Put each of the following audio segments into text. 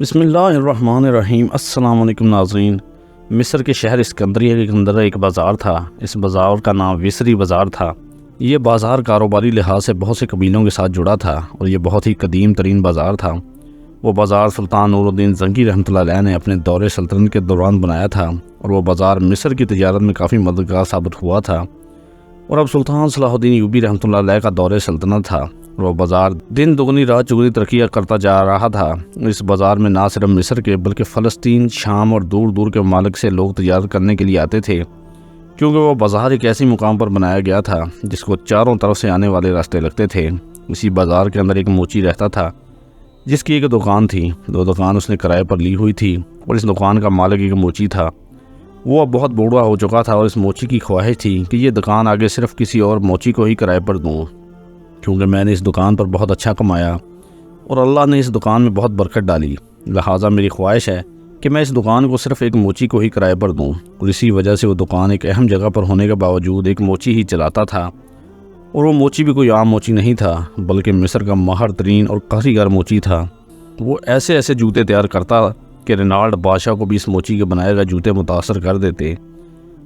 بسم اللہ الرحمن الرحیم۔ السلام علیکم ناظرین۔ مصر کے شہر اسکندریہ کے اندر ایک بازار تھا۔ اس بازار کا نام وسری بازار تھا۔ یہ بازار کاروباری لحاظ سے بہت سے قبیلوں کے ساتھ جڑا تھا اور یہ بہت ہی قدیم ترین بازار تھا۔ وہ بازار سلطان نور الدین زنگی رحمۃ اللہ علیہ نے اپنے دور سلطنت کے دوران بنایا تھا اور وہ بازار مصر کی تجارت میں کافی مددگار ثابت ہوا تھا۔ اور اب سلطان صلاح الدین ایوبی رحمۃ اللہ علیہ کا دور سلطنت تھا اور وہ بازار دن دگنی رات چگنی ترقی کرتا جا رہا تھا۔ اس بازار میں نہ صرف مصر کے بلکہ فلسطین، شام اور دور دور کے ممالک سے لوگ تجارت کرنے کے لیے آتے تھے، کیونکہ وہ بازار ایک ایسی مقام پر بنایا گیا تھا جس کو چاروں طرف سے آنے والے راستے لگتے تھے۔ اسی بازار کے اندر ایک موچی رہتا تھا جس کی ایک دکان تھی۔ دو دکان اس نے کرائے پر لی ہوئی تھی اور اس دکان کا مالک ایک موچی تھا۔ وہ اب بہت بوڑھا ہو چکا تھا اور اس موچی کی خواہش تھی کہ یہ دکان آگے صرف کسی اور موچی کو ہی کرائے پر دوں، کیونکہ میں نے اس دکان پر بہت اچھا کمایا اور اللہ نے اس دکان میں بہت برکت ڈالی، لہٰذا میری خواہش ہے کہ میں اس دکان کو صرف ایک موچی کو ہی کرائے پر دوں۔ اور اسی وجہ سے وہ دکان ایک اہم جگہ پر ہونے کے باوجود ایک موچی ہی چلاتا تھا، اور وہ موچی بھی کوئی عام موچی نہیں تھا بلکہ مصر کا ماہر ترین اور کاریگر موچی تھا۔ وہ ایسے ایسے جوتے تیار کرتا کہ رینالڈ بادشاہ کو بھی اس موچی کے بنائے گئے جوتے متاثر کر دیتے،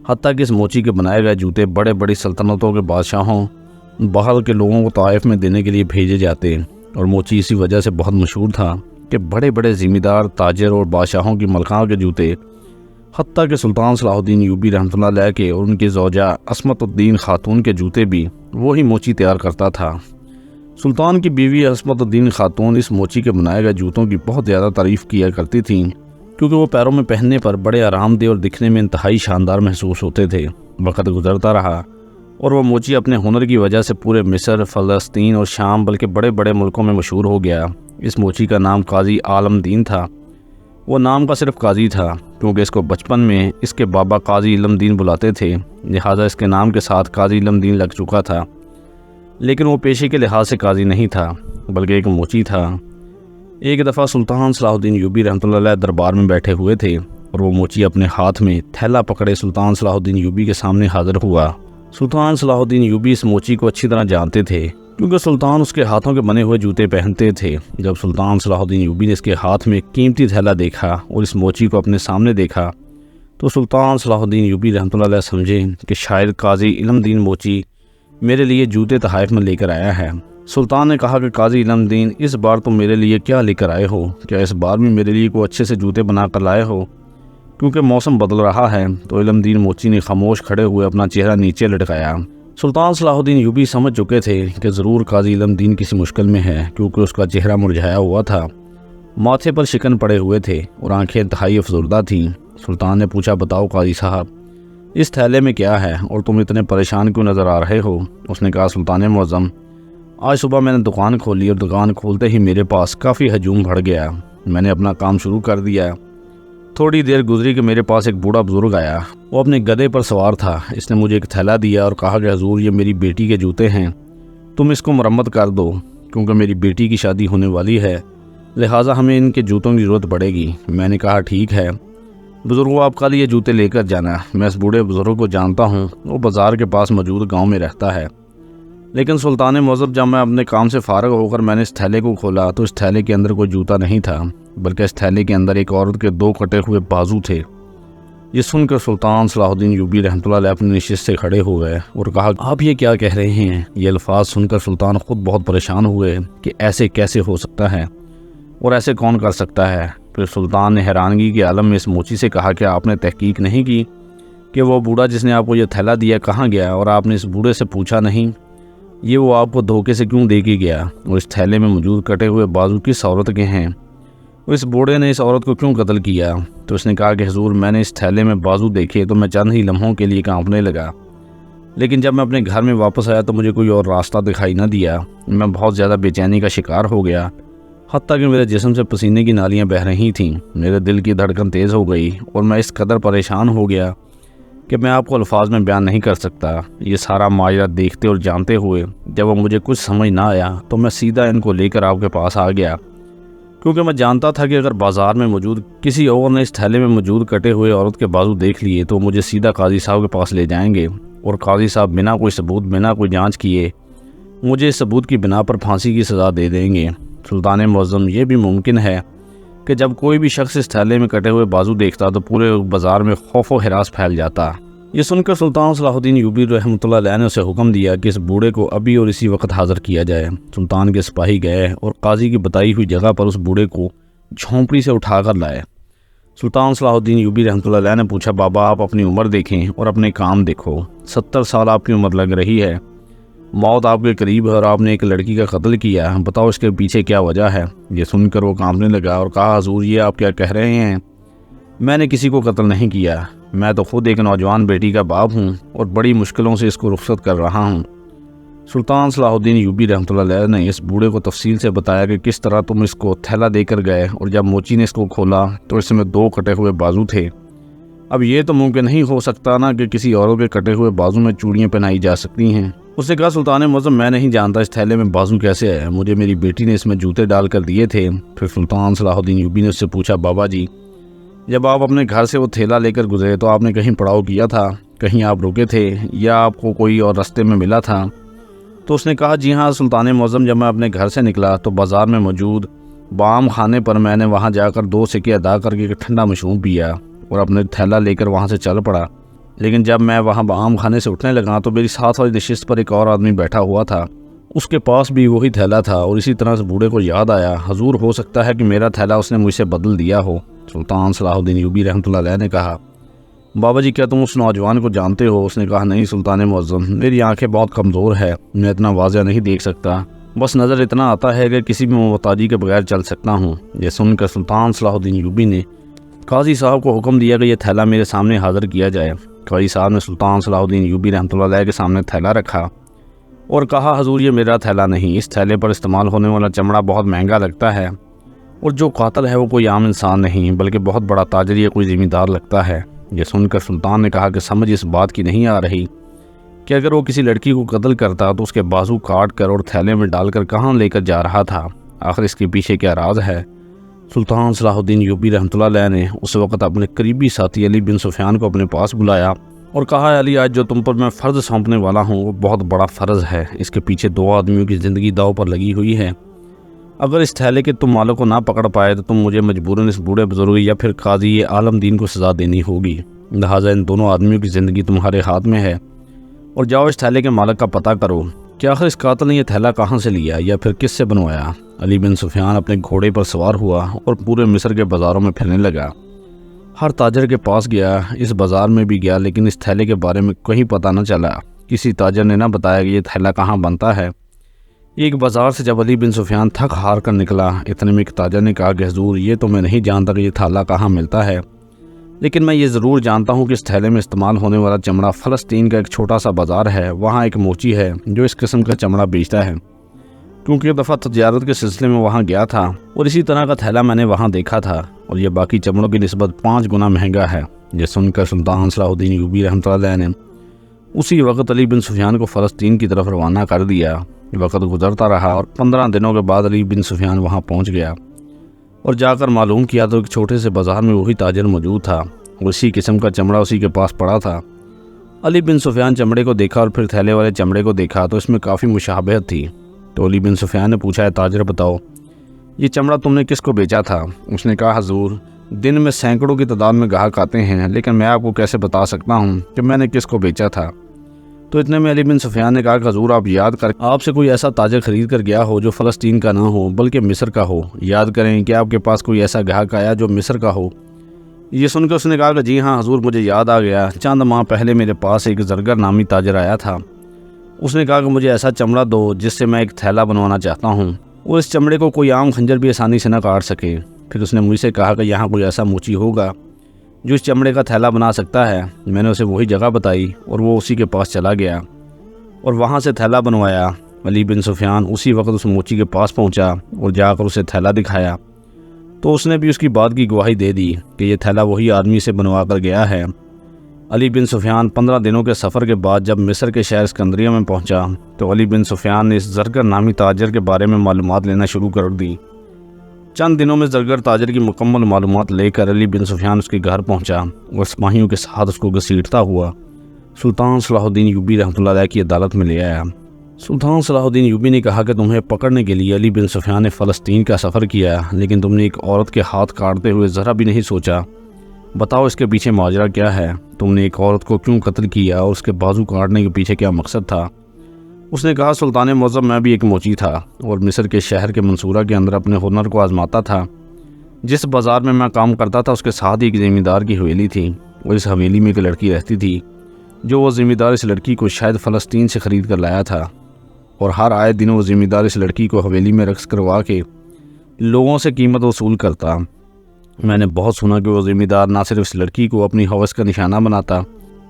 حتیٰ کہ اس موچی کے بنائے گئے جوتے بڑے بڑی سلطنتوں کے بادشاہوں، باہر کے لوگوں کو طائف میں دینے کے لیے بھیجے جاتے۔ اور موچی اسی وجہ سے بہت مشہور تھا کہ بڑے بڑے ذمہ دار، تاجر اور بادشاہوں کی ملکہ کے جوتے، حتیٰ کہ سلطان صلاح الدین ایوبی رحمۃ اللہ علیہ کے اور ان کی زوجہ عصمت الدین خاتون کے جوتے بھی وہی موچی تیار کرتا تھا۔ سلطان کی بیوی عصمت الدین خاتون اس موچی کے بنائے گئے جوتوں کی بہت زیادہ تعریف کیا کرتی تھیں، کیونکہ وہ پیروں میں پہننے پر بڑے آرام دہ اور دکھنے میں انتہائی شاندار محسوس ہوتے تھے۔ وقت گزرتا رہا اور وہ موچی اپنے ہنر کی وجہ سے پورے مصر، فلسطین اور شام بلکہ بڑے بڑے ملکوں میں مشہور ہو گیا۔ اس موچی کا نام قاضی عالم دین تھا۔ وہ نام کا صرف قاضی تھا کیونکہ اس کو بچپن میں اس کے بابا قاضی علم دین بلاتے تھے، لہٰذا اس کے نام کے ساتھ قاضی علم دین لگ چکا تھا، لیکن وہ پیشے کے لحاظ سے قاضی نہیں تھا بلکہ ایک موچی تھا۔ ایک دفعہ سلطان صلاح الدین ایوبی رحمۃ اللہ علیہ دربار میں بیٹھے ہوئے تھے اور وہ موچی اپنے ہاتھ میں تھیلا پکڑے سلطان صلاح الدین ایوبی کے سامنے حاضر ہوا۔ سلطان صلاح الدین ایوبی اس موچی کو اچھی طرح جانتے تھے کیونکہ سلطان اس کے ہاتھوں کے بنے ہوئے جوتے پہنتے تھے۔ جب سلطان صلاح الدین ایوبی نے اس کے ہاتھ میں قیمتی تھیلا دیکھا اور اس موچی کو اپنے سامنے دیکھا تو سلطان صلاح الدین ایوبی رحمۃ اللہ علیہ سمجھے کہ شاید قاضی علم دین موچی میرے لیے جوتے تحائف میں لے کر آیا ہے۔ سلطان نے کہا کہ قاضی علم دین، اس بار تم میرے لیے کیا لے کر آئے ہو؟ کیا اس بار بھی میرے لیے کوئی اچھے سے جوتے بنا کر لائے ہو؟ کیونکہ موسم بدل رہا ہے۔ تو علم دین موچی نے خاموش کھڑے ہوئے اپنا چہرہ نیچے لٹکایا۔ سلطان صلاح الدین ایوبی سمجھ چکے تھے کہ ضرور قاضی علم دین کسی مشکل میں ہے، کیونکہ اس کا چہرہ مرجھایا ہوا تھا، ماتھے پر شکن پڑے ہوئے تھے اور آنکھیں انتہائی افسردہ تھیں۔ سلطان نے پوچھا، بتاؤ قاضی صاحب، اس تھیلے میں کیا ہے اور تم اتنے پریشان کیوں نظر آ رہے ہو؟ اس نے کہا، سلطان معظم، آج صبح میں نے دکان کھولی اور دکان کھولتے ہی میرے پاس کافی ہجوم بڑھ گیا۔ میں نے اپنا کام شروع کر دیا۔ تھوڑی دیر گزری کہ میرے پاس ایک بوڑھا بزرگ آیا۔ وہ اپنے گدھے پر سوار تھا۔ اس نے مجھے ایک تھیلا دیا اور کہا کہ حضور، یہ میری بیٹی کے جوتے ہیں، تم اس کو مرمت کر دو، کیونکہ میری بیٹی کی شادی ہونے والی ہے، لہٰذا ہمیں ان کے جوتوں کی ضرورت پڑے گی۔ میں نے کہا، ٹھیک ہے بزرگوں، آپ کل یہ جوتے لے کر جانا۔ میں اس بوڑھے بزرگ کو جانتا ہوں، وہ بازار کے پاس موجود گاؤں میں رہتا ہے۔ لیکن سلطان معظم، جب میں اپنے کام سے فارغ ہو کر میں نے اس تھیلے کو کھولا تو اس تھیلے کے اندر کوئی جوتا نہیں تھا، بلکہ اس تھیلے کے اندر ایک عورت کے 2 کٹے ہوئے بازو تھے۔ یہ سن کر سلطان صلاح الدین ایوبی رحمۃ اللہ علیہ اپنی نشست سے کھڑے ہو گئے اور کہا، آپ یہ کیا کہہ رہے ہیں؟ یہ الفاظ سن کر سلطان خود بہت پریشان ہوئے کہ ایسے کیسے ہو سکتا ہے اور ایسے کون کر سکتا ہے۔ پھر سلطان نے حیرانگی کے عالم میں اس موچی سے کہا کہ آپ نے تحقیق نہیں کی کہ وہ بوڑھا جس نے آپ کو یہ تھیلا دیا کہاں گیا، اور آپ نے اس بوڑھے سے پوچھا نہیں یہ وہ آپ کو دھوکے سے کیوں دے کے گیا، اور اس تھیلے میں موجود کٹے ہوئے بازو کس عورت کے ہیں، اور اس بوڑھے نے اس عورت کو کیوں قتل کیا؟ تو اس نے کہا کہ حضور، میں نے اس تھیلے میں بازو دیکھے تو میں چند ہی لمحوں کے لیے کانپنے لگا، لیکن جب میں اپنے گھر میں واپس آیا تو مجھے کوئی اور راستہ دکھائی نہ دیا۔ میں بہت زیادہ بے چینی کا شکار ہو گیا، حتیٰ کہ میرے جسم سے پسینے کی نالیاں بہہ رہی تھیں، میرے دل کی دھڑکن تیز ہو گئی اور میں اس قدر پریشان ہو گیا کہ میں آپ کو الفاظ میں بیان نہیں کر سکتا۔ یہ سارا ماجرا دیکھتے اور جانتے ہوئے جب وہ مجھے کچھ سمجھ نہ آیا تو میں سیدھا ان کو لے کر آپ کے پاس آ گیا، کیونکہ میں جانتا تھا کہ اگر بازار میں موجود کسی اور نے اس تھیلے میں موجود کٹے ہوئے عورت کے بازو دیکھ لیے تو مجھے سیدھا قاضی صاحب کے پاس لے جائیں گے، اور قاضی صاحب بنا کوئی ثبوت، بنا کوئی جانچ کیے مجھے اس ثبوت کی بنا پر پھانسی کی سزا دے دیں گے۔ سلطان معظم، یہ بھی ممکن ہے کہ جب کوئی بھی شخص اس تھیلے میں کٹے ہوئے بازو دیکھتا تو پورے بازار میں خوف و ہراس پھیل جاتا۔ یہ سن کر سلطان صلاح الدین ایوبی رحمۃ اللہ علیہ نے اسے حکم دیا کہ اس بوڑھے کو ابھی اور اسی وقت حاضر کیا جائے۔ سلطان کے سپاہی گئے اور قاضی کی بتائی ہوئی جگہ پر اس بوڑھے کو جھونپڑی سے اٹھا کر لائے۔ سلطان صلاح الدین ایوبی رحمۃ اللہ علیہ نے پوچھا، بابا آپ اپنی عمر دیکھیں اور اپنے کام دیکھو، 70 سال آپ کی عمر لگ رہی ہے، موت آپ کے قریب ہے اور آپ نے ایک لڑکی کا قتل کیا، بتاؤ اس کے پیچھے کیا وجہ ہے؟ یہ سن کر وہ کانپنے لگا اور کہا، حضور یہ آپ کیا کہہ رہے ہیں؟ میں نے کسی کو قتل نہیں کیا، میں تو خود ایک نوجوان بیٹی کا باپ ہوں اور بڑی مشکلوں سے اس کو رخصت کر رہا ہوں۔ سلطان صلاح الدین ایوبی رحمۃ اللہ علیہ نے اس بوڑھے کو تفصیل سے بتایا کہ کس طرح تم اس کو تھیلا دے کر گئے اور جب موچی نے اس کو کھولا تو اس میں 2 کٹے ہوئے بازو تھے۔ اب یہ تو ممکن نہیں ہو سکتا نا کہ کسی عورت کے کٹے ہوئے بازو میں چوڑیاں پہنائی جا سکتی ہیں۔ اس نے کہا، سلطان معظم میں نہیں جانتا اس تھیلے میں بازو کیسے ہے، مجھے میری بیٹی نے اس میں جوتے ڈال کر دیے تھے۔ پھر سلطان صلاح الدین ایوبی نے اس سے پوچھا، بابا جی جب آپ اپنے گھر سے وہ تھیلا لے کر گزرے تو آپ نے کہیں پڑاؤ کیا تھا، کہیں آپ رکے تھے یا آپ کو کوئی اور راستے میں ملا تھا؟ تو اس نے کہا، جی ہاں سلطان معظم، جب میں اپنے گھر سے نکلا تو بازار میں موجود بام خانے پر میں نے وہاں جا کر 2 سکے ادا کر کے ایک ٹھنڈا مشروب پیا اور اپنے تھیلا لے کر وہاں سے چل پڑا، لیکن جب میں وہاں بام خانے سے اٹھنے لگا تو میری ساتھ والی نشست پر ایک اور آدمی بیٹھا ہوا تھا، اس کے پاس بھی وہی تھیلا تھا اور اسی طرح سے بوڑھے کو یاد آیا، حضور ہو سکتا ہے کہ میرا تھیلا اس نے مجھ سے بدل دیا ہو۔ سلطان صلاح الدین ایوبی رحمۃ اللہ علیہ نے کہا، بابا جی کیا تم اس نوجوان کو جانتے ہو؟ اس نے کہا، نہیں سلطان معظم، میری آنکھیں بہت کمزور ہے، میں اتنا واضح نہیں دیکھ سکتا، بس نظر اتنا آتا ہے کہ کسی بھی محتاجی کے بغیر چل سکتا ہوں۔ یہ سن کر سلطان صلاح الدین ایوبی نے قاضی صاحب کو حکم دیا کہ یہ تھیلا میرے سامنے حاضر کیا جائے۔ قاضی صاحب نے سلطان صلاح الدین ایوبی رحمۃ اللہ علیہ کے سامنے تھیلا رکھا اور کہا، حضور یہ میرا تھیلا نہیں، اس تھیلے پر استعمال ہونے والا چمڑا بہت مہنگا لگتا ہے اور جو قاتل ہے وہ کوئی عام انسان نہیں بلکہ بہت بڑا تاجر یا کوئی ذمہ دار لگتا ہے۔ یہ سن کر سلطان نے کہا کہ سمجھ اس بات کی نہیں آ رہی کہ اگر وہ کسی لڑکی کو قتل کرتا تو اس کے بازو کاٹ کر اور تھیلے میں ڈال کر کہاں لے کر جا رہا تھا، آخر اس کے پیچھے کیا راز ہے؟ سلطان صلاح الدین ایوبی رحمۃ اللہ علیہ نے اس وقت اپنے قریبی ساتھی علی بن سفیان کو اپنے پاس بلایا اور کہا، علی آج جو تم پر میں فرض سونپنے والا ہوں وہ بہت بڑا فرض ہے، اس کے پیچھے 2 آدمیوں کی زندگی داؤ پر لگی ہوئی ہے، اگر اس تھیلے کے تم مالک کو نہ پکڑ پائے تو تم مجھے مجبوراً اس بوڑھے بزرگ یا پھر قاضی عالم دین کو سزا دینی ہوگی، لہٰذا ان دونوں آدمیوں کی زندگی تمہارے ہاتھ میں ہے اور جاؤ اس تھیلے کے مالک کا پتہ کرو کہ آخر اس قاتل نے یہ تھیلا کہاں سے لیا یا پھر کس سے بنوایا۔ علی بن سفیان اپنے گھوڑے پر سوار ہوا اور پورے مصر کے بازاروں میں پھرنے لگا، ہر تاجر کے پاس گیا، اس بازار میں بھی گیا لیکن اس تھیلے کے بارے میں کہیں پتہ نہ چلا، کسی تاجر نے نہ بتایا کہ یہ تھیلا کہاں بنتا ہے۔ ایک بازار سے جب علی بن سفیان تھک ہار کر نکلا، اتنے میں ایک تاجر نے کہا کہ حضور یہ تو میں نہیں جانتا کہ یہ تھیلا کہاں ملتا ہے، لیکن میں یہ ضرور جانتا ہوں کہ اس تھیلے میں استعمال ہونے والا چمڑا فلسطین کا ایک چھوٹا سا بازار ہے، وہاں ایک موچی ہے جو اس قسم کا چمڑا بیچتا ہے، کیونکہ ایک دفعہ تجارت کے سلسلے میں وہاں گیا تھا اور اسی طرح کا تھیلا میں نے وہاں دیکھا تھا اور یہ باقی چمڑوں کی نسبت 5 گنا مہنگا ہے۔ یہ سن کر سلطان صلاح الدین ایوبی رحمۃ اللہ علیہ نے اسی وقت علی بن سفیان کو فلسطین کی طرف روانہ کر دیا۔ وقت گزرتا رہا اور 15 دنوں کے بعد علی بن سفیان وہاں پہنچ گیا اور جا کر معلوم کیا تو ایک چھوٹے سے بازار میں وہی تاجر موجود تھا اور اسی قسم کا چمڑا اسی کے پاس پڑا تھا۔ علی بن سفیان چمڑے کو دیکھا اور پھر تھیلے والے چمڑے کو دیکھا تو اس میں کافی مشابہت تھی، تو علی بن سفیان نے پوچھا، تاجر بتاؤ یہ چمڑا تم نے کس کو بیچا تھا؟ اس نے کہا، حضور دن میں سینکڑوں کی تعداد میں گاہک آتے ہیں لیکن میں آپ کو کیسے بتا سکتا ہوں کہ میں نے کس کو بیچا تھا؟ تو اتنے میں علی بن سفیان نے کہا کہ حضور آپ یاد کریں آپ سے کوئی ایسا تاجر خرید کر گیا ہو جو فلسطین کا نہ ہو بلکہ مصر کا ہو، یاد کریں کہ آپ کے پاس کوئی ایسا گاہک آیا جو مصر کا ہو۔ یہ سن کر اس نے کہا کہ جی ہاں حضور مجھے یاد آ گیا، چند ماہ پہلے میرے پاس ایک زرگر نامی تاجر آیا تھا، اس نے کہا کہ مجھے ایسا چمڑا دو جس سے میں ایک تھیلا بنوانا چاہتا ہوں، اور اس چمڑے کو کوئی عام خنجر بھی آسانی سے نہ کاٹ سکے۔ پھر اس نے مجھ سے کہا کہ یہاں کوئی ایسا موچی ہوگا جو اس چمڑے کا تھیلا بنا سکتا ہے۔ میں نے اسے وہی جگہ بتائی اور وہ اسی کے پاس چلا گیا اور وہاں سے تھیلا بنوایا۔ علی بن سفیان اسی وقت اس موچی کے پاس پہنچا اور جا کر اسے تھیلا دکھایا تو اس نے بھی اس کی بات کی گواہی دے دی کہ یہ تھیلا وہی آدمی سے بنوا کر گیا ہے۔ علی بن سفیان 15 دنوں کے سفر کے بعد جب مصر کے شہر اسکندریہ میں پہنچا تو علی بن سفیان نے اس زرگر نامی تاجر کے بارے میں معلومات لینا شروع کر دی۔ چند دنوں میں زرگر تاجر کی مکمل معلومات لے کر علی بن سفیان اس کے گھر پہنچا اور سپاہیوں کے ساتھ اس کو گھسیٹتا ہوا سلطان صلاح الدین ایوبی رحمۃ اللہ علیہ کی عدالت میں لے آیا۔ سلطان صلاح الدین ایوبی نے کہا کہ تمہیں پکڑنے کے لیے علی بن سفیان نے فلسطین کا سفر کیا، لیکن تم نے ایک عورت کے ہاتھ کاٹتے ہوئے ذرا بھی نہیں سوچا۔ بتاؤ اس کے پیچھے ماجرا کیا ہے؟ تم نے ایک عورت کو کیوں قتل کیا اور اس کے بازو کاٹنے کے پیچھے کیا مقصد تھا؟ اس نے کہا، سلطان معظم، میں بھی ایک موچی تھا اور مصر کے شہر کے منصورہ کے اندر اپنے ہنر کو آزماتا تھا۔ جس بازار میں میں کام کرتا تھا اس کے ساتھ ایک ذمہ دار کی حویلی تھی، اور اس حویلی میں ایک لڑکی رہتی تھی جو وہ ذمہ دار اس لڑکی کو شاید فلسطین سے خرید کر لایا تھا، اور ہر آئے دن وہ ذمہ دار اس لڑکی کو حویلی میں رقص کروا کے لوگوں سے قیمت وصول کرتا۔ میں نے بہت سنا کہ وہ ذمہ دار نہ صرف اس لڑکی کو اپنی ہوس کا نشانہ بناتا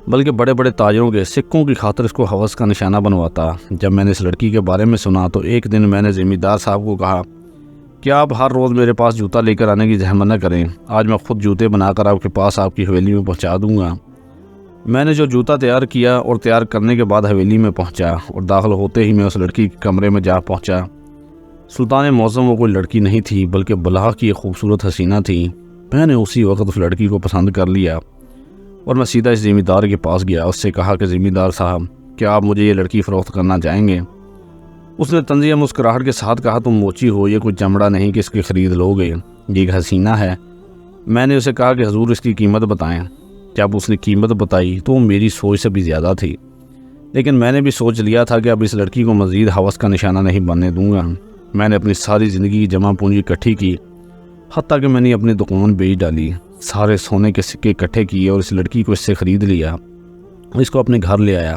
بلکہ بڑے بڑے تاجروں کے سکوں کی خاطر اس کو ہوس کا نشانہ بنواتا۔ جب میں نے اس لڑکی کے بارے میں سنا تو ایک دن میں نے ذمہ دار صاحب کو کہا کہ آپ ہر روز میرے پاس جوتا لے کر آنے کی زحمت نہ کریں، آج میں خود جوتے بنا کر آپ کے پاس آپ کی حویلی میں پہنچا دوں گا۔ میں نے جو جوتا تیار کیا اور تیار کرنے کے بعد حویلی میں پہنچا، اور داخل ہوتے ہی میں اس لڑکی کے کمرے میں جا پہنچا۔ سلطان معظم وہ کوئی لڑکی نہیں تھی بلکہ بلاغ کی ایک خوبصورت حسینہ تھی۔ میں نے اسی وقت اس لڑکی کو پسند کر لیا اور میں سیدھا اس ذمہ دار کے پاس گیا۔ اس سے کہا کہ ذمہ دار صاحب، کیا آپ مجھے یہ لڑکی فروخت کرنا چاہیں گے؟ اس نے طنزیہ مسکراہٹ کے ساتھ کہا، تم موچی ہو، یہ کوئی چمڑا نہیں کہ اس کی خرید لو گے، یہ ایک حسینہ ہے۔ میں نے اسے کہا کہ حضور اس کی قیمت بتائیں۔ جب اس نے قیمت بتائی تو وہ میری سوچ سے بھی زیادہ تھی، لیکن میں نے بھی سوچ لیا تھا کہ اب اس لڑکی کو مزید ہوس کا نشانہ نہیں بننے دوں گا۔ میں نے اپنی ساری زندگی کی جمع پونجی اکٹھی کی، حتیٰ کہ میں نے اپنی دکان بیچ ڈالی، سارے سونے کے سکے اکٹھے کیے اور اس لڑکی کو اس سے خرید لیا، اس کو اپنے گھر لے آیا۔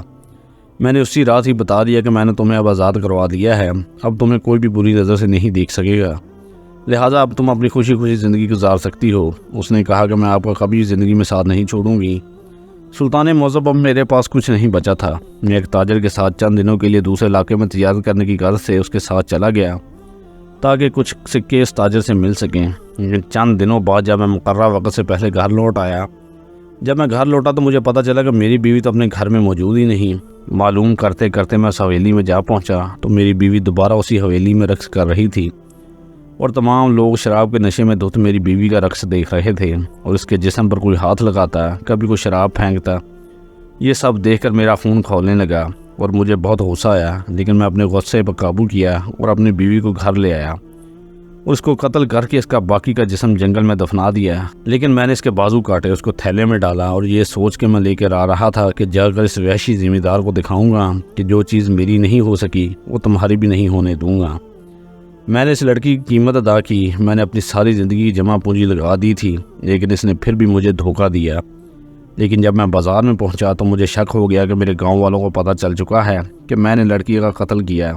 میں نے اسی رات ہی بتا دیا کہ میں نے تمہیں اب آزاد کروا دیا ہے، اب تمہیں کوئی بھی بری نظر سے نہیں دیکھ سکے گا، لہٰذا اب تم اپنی خوشی خوشی زندگی گزار سکتی ہو۔ اس نے کہا کہ میں آپ کا کبھی زندگی میں ساتھ نہیں چھوڑوں گی۔ سلطان معظم، اب میرے پاس کچھ نہیں بچا تھا۔ میں ایک تاجر کے ساتھ چند دنوں کے لیے دوسرے علاقے میں تجارت کرنے کی غرض سے اس کے ساتھ چلا گیا تاکہ کچھ سکے اس تاجر سے مل سکیں، لیکن چند دنوں بعد جب میں مقررہ وقت سے پہلے گھر لوٹ آیا، جب میں گھر لوٹا تو مجھے پتہ چلا کہ میری بیوی تو اپنے گھر میں موجود ہی نہیں۔ معلوم کرتے کرتے میں اس حویلی میں جا پہنچا تو میری بیوی دوبارہ اسی حویلی میں رقص کر رہی تھی، اور تمام لوگ شراب کے نشے میں دھت میری بیوی کا رقص دیکھ رہے تھے، اور اس کے جسم پر کوئی ہاتھ لگاتا، کبھی کوئی شراب پھینکتا۔ یہ سب دیکھ کر میرا خون کھولنے لگا اور مجھے بہت غصہ آیا، لیکن میں اپنے غصے پر قابو کیا اور اپنی بیوی کو گھر لے آیا اور اس کو قتل کر کے اس کا باقی کا جسم جنگل میں دفنا دیا۔ لیکن میں نے اس کے بازو کاٹے، اس کو تھیلے میں ڈالا اور یہ سوچ کے میں لے کر آ رہا تھا کہ جا کر اس وحشی ذمہ دار کو دکھاؤں گا کہ جو چیز میری نہیں ہو سکی وہ تمہاری بھی نہیں ہونے دوں گا۔ میں نے اس لڑکی کی قیمت ادا کی، میں نے اپنی ساری زندگی جمع پونجی لگا دی تھی، لیکن اس نے پھر بھی مجھے دھوکہ دیا۔ لیکن جب میں بازار میں پہنچا تو مجھے شک ہو گیا کہ میرے گاؤں والوں کو پتہ چل چکا ہے کہ میں نے لڑکی کا قتل کیا،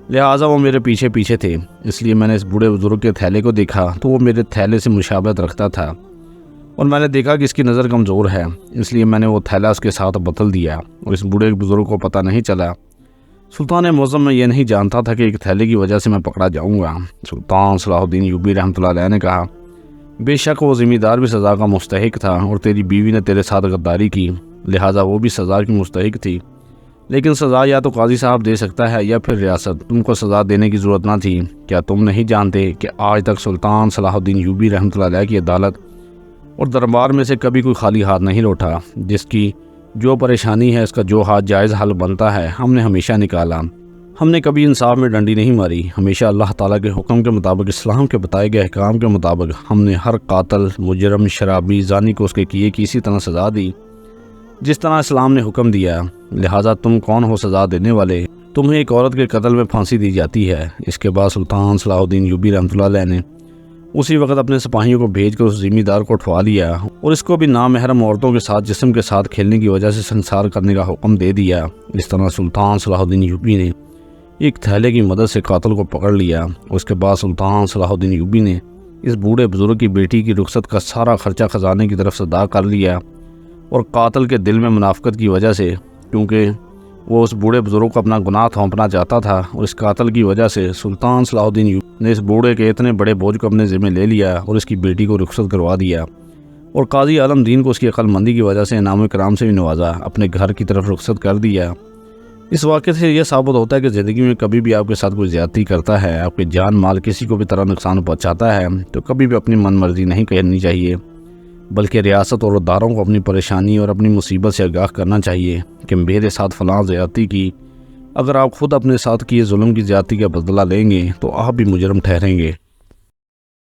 لہٰذا وہ میرے پیچھے پیچھے تھے۔ اس لیے میں نے اس بوڑھے بزرگ کے تھیلے کو دیکھا تو وہ میرے تھیلے سے مشابہت رکھتا تھا، اور میں نے دیکھا کہ اس کی نظر کمزور ہے، اس لیے میں نے وہ تھیلا اس کے ساتھ بدل دیا اور اس بوڑھے بزرگ کو پتہ نہیں چلا۔ سلطان معظم، میں یہ نہیں جانتا تھا کہ ایک تھیلے کی وجہ سے میں پکڑا جاؤں گا۔ سلطان صلاح الدین ایوبی رحمۃ اللہ علیہ نے کہا، بے شک وہ ذمہ دار بھی سزا کا مستحق تھا، اور تیری بیوی نے تیرے ساتھ غداری کی، لہٰذا وہ بھی سزا کی مستحق تھی، لیکن سزا یا تو قاضی صاحب دے سکتا ہے یا پھر ریاست، تم کو سزا دینے کی ضرورت نہ تھی۔ کیا تم نہیں جانتے کہ آج تک سلطان صلاح الدین ایوبی رحمۃ اللہ علیہ کی عدالت اور دربار میں سے کبھی کوئی خالی ہاتھ نہیں لوٹا؟ جس کی جو پریشانی ہے، اس کا جو ہاتھ جائز حل بنتا ہے، ہم نے ہمیشہ نکالا۔ ہم نے کبھی انصاف میں ڈنڈی نہیں ماری، ہمیشہ اللہ تعالیٰ کے حکم کے مطابق، اسلام کے بتائے گئے احکام کے مطابق ہم نے ہر قاتل، مجرم، شرابی، زانی کو اس کے کیے کی اسی طرح سزا دی جس طرح اسلام نے حکم دیا۔ لہٰذا تم کون ہو سزا دینے والے؟ تمہیں ایک عورت کے قتل میں پھانسی دی جاتی ہے۔ اس کے بعد سلطان صلاح الدین ایوبی رحمۃ اللہ علیہ نے اسی وقت اپنے سپاہیوں کو بھیج کر اس ذمہ دار کو اٹھوا لیا اور اس کو بھی نامحرم عورتوں کے ساتھ جسم کے ساتھ کھیلنے کی وجہ سے سنسار کرنے کا حکم دے دیا۔ اس طرح سلطان صلاح الدین ایوبی نے ایک تھیلے کی مدد سے قاتل کو پکڑ لیا۔ اس کے بعد سلطان صلاح الدین ایوبی نے اس بوڑھے بزرگ کی بیٹی کی رخصت کا سارا خرچہ خزانے کی طرف سے ادا کر لیا، اور قاتل کے دل میں منافقت کی وجہ سے، کیونکہ وہ اس بوڑھے بزرگ کو اپنا گناہ تھوپنا چاہتا تھا، اور اس قاتل کی وجہ سے سلطان صلاح الدین ایوبی نے اس بوڑھے کے اتنے بڑے بوجھ کو اپنے ذمہ لے لیا اور اس کی بیٹی کو رخصت کروا دیا، اور قاضی عالم دین کو اس کی عقل مندی کی وجہ سے انعام و کرام سے بھی نوازا، اپنے گھر کی طرف رخصت کر دیا۔ اس واقعے سے یہ ثابت ہوتا ہے کہ زندگی میں کبھی بھی آپ کے ساتھ کوئی زیادتی کرتا ہے، آپ کے جان مال کسی کو بھی طرح نقصان پہنچاتا ہے، تو کبھی بھی اپنی من مرضی نہیں کرنی چاہیے، بلکہ ریاست اور اداروں کو اپنی پریشانی اور اپنی مصیبت سے آگاہ کرنا چاہیے کہ میرے ساتھ فلاں زیادتی کی، اگر آپ خود اپنے ساتھ کیے ظلم کی زیادتی کا بدلہ لیں گے تو آپ بھی مجرم ٹھہریں گے۔